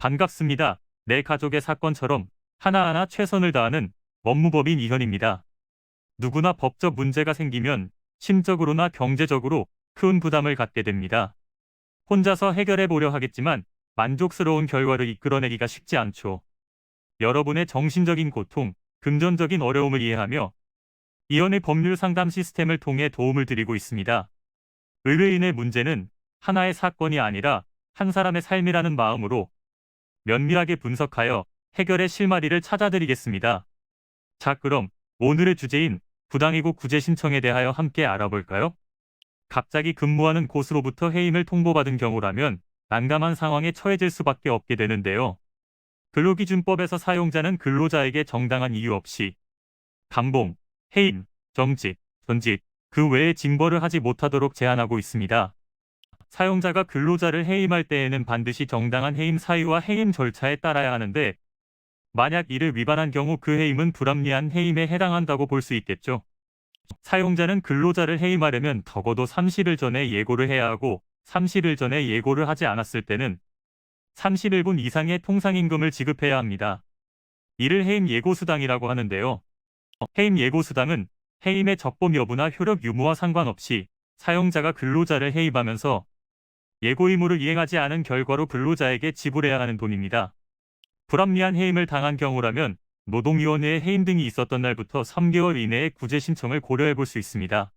반갑습니다. 내 가족의 사건처럼 하나하나 최선을 다하는 법무법인 이현입니다. 누구나 법적 문제가 생기면 심적으로나 경제적으로 큰 부담을 갖게 됩니다. 혼자서 해결해 보려 하겠지만 만족스러운 결과를 이끌어내기가 쉽지 않죠. 여러분의 정신적인 고통, 금전적인 어려움을 이해하며 이현의 법률 상담 시스템을 통해 도움을 드리고 있습니다. 의뢰인의 문제는 하나의 사건이 아니라 한 사람의 삶이라는 마음으로 면밀하게 분석하여 해결의 실마리를 찾아드리겠습니다. 자, 그럼 오늘의 주제인 부당이고 구제 신청에 대하여 함께 알아볼까요? 갑자기 근무하는 곳으로부터 해임을 통보받은 경우라면 난감한 상황에 처해질 수밖에 없게 되는데요. 근로기준법에서 사용자는 근로자에게 정당한 이유 없이 감봉, 해임, 정직, 전직, 그 외에 징벌을 하지 못하도록 제한하고 있습니다. 사용자가 근로자를 해임할 때에는 반드시 정당한 해임 사유와 해임 절차에 따라야 하는데 만약 이를 위반한 경우 그 해임은 불합리한 해임에 해당한다고 볼 수 있겠죠. 사용자는 근로자를 해임하려면 적어도 30일 전에 예고를 해야 하고 30일 전에 예고를 하지 않았을 때는 31분 이상의 통상임금을 지급해야 합니다. 이를 해임 예고수당이라고 하는데요. 해임 예고수당은 해임의 적법 여부나 효력 유무와 상관없이 사용자가 근로자를 해임하면서 예고 의무를 이행하지 않은 결과로 근로자에게 지불해야 하는 돈입니다. 불합리한 해임을 당한 경우라면 노동위원회에 해임 등이 있었던 날부터 3개월 이내에 구제 신청을 고려해 볼 수 있습니다.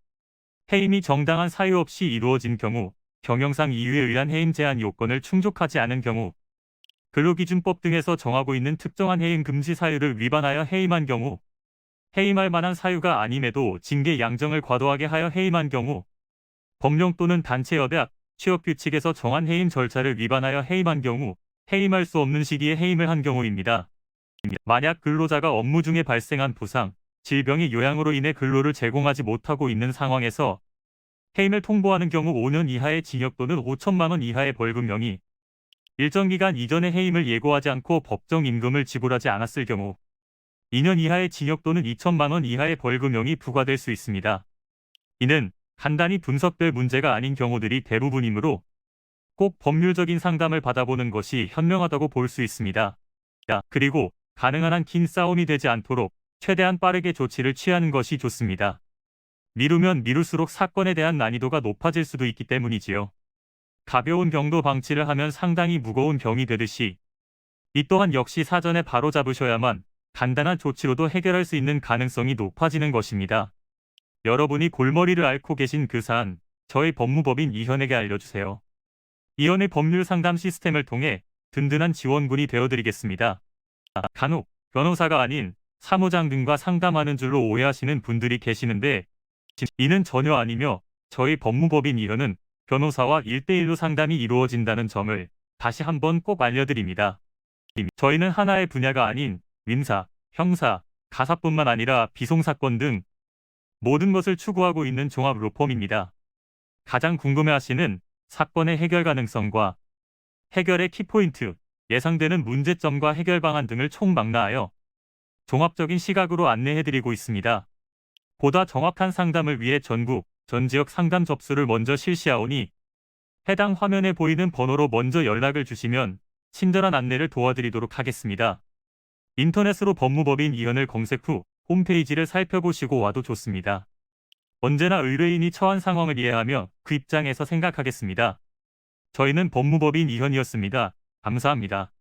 해임이 정당한 사유 없이 이루어진 경우, 경영상 이유에 의한 해임 제한 요건을 충족하지 않은 경우, 근로기준법 등에서 정하고 있는 특정한 해임 금지 사유를 위반하여 해임한 경우, 해임할 만한 사유가 아님에도 징계 양정을 과도하게 하여 해임한 경우, 법령 또는 단체협약, 취업규칙에서 정한 해임 절차를 위반하여 해임한 경우, 해임할 수 없는 시기에 해임을 한 경우입니다. 만약 근로자가 업무 중에 발생한 부상, 질병의 요양으로 인해 근로를 제공하지 못하고 있는 상황에서 해임을 통보하는 경우 5년 이하의 징역 또는 5천만 원 이하의 벌금형이, 일정 기간 이전에 해임을 예고하지 않고 법정 임금을 지불하지 않았을 경우 2년 이하의 징역 또는 2천만 원 이하의 벌금형이 부과될 수 있습니다. 이는 간단히 분석될 문제가 아닌 경우들이 대부분이므로 꼭 법률적인 상담을 받아보는 것이 현명하다고 볼 수 있습니다. 그리고 가능한 한 긴 싸움이 되지 않도록 최대한 빠르게 조치를 취하는 것이 좋습니다. 미루면 미룰수록 사건에 대한 난이도가 높아질 수도 있기 때문이지요. 가벼운 병도 방치를 하면 상당히 무거운 병이 되듯이 이 또한 역시 사전에 바로잡으셔야만 간단한 조치로도 해결할 수 있는 가능성이 높아지는 것입니다. 여러분이 골머리를 앓고 계신 그 사안, 저희 법무법인 이현에게 알려주세요. 이현의 법률 상담 시스템을 통해 든든한 지원군이 되어드리겠습니다. 간혹 변호사가 아닌 사무장 등과 상담하는 줄로 오해하시는 분들이 계시는데 이는 전혀 아니며 저희 법무법인 이현은 변호사와 1대1로 상담이 이루어진다는 점을 다시 한번 꼭 알려드립니다. 저희는 하나의 분야가 아닌 민사, 형사, 가사뿐만 아니라 비송사건 등 모든 것을 추구하고 있는 종합 로펌입니다. 가장 궁금해하시는 사건의 해결 가능성과 해결의 키포인트, 예상되는 문제점과 해결 방안 등을 총망라하여 종합적인 시각으로 안내해드리고 있습니다. 보다 정확한 상담을 위해 전국, 전 지역 상담 접수를 먼저 실시하오니 해당 화면에 보이는 번호로 먼저 연락을 주시면 친절한 안내를 도와드리도록 하겠습니다. 인터넷으로 법무법인 이현을 검색 후 홈페이지를 살펴보시고 와도 좋습니다. 언제나 의뢰인이 처한 상황을 이해하며 그 입장에서 생각하겠습니다. 저희는 법무법인 이현이었습니다. 감사합니다.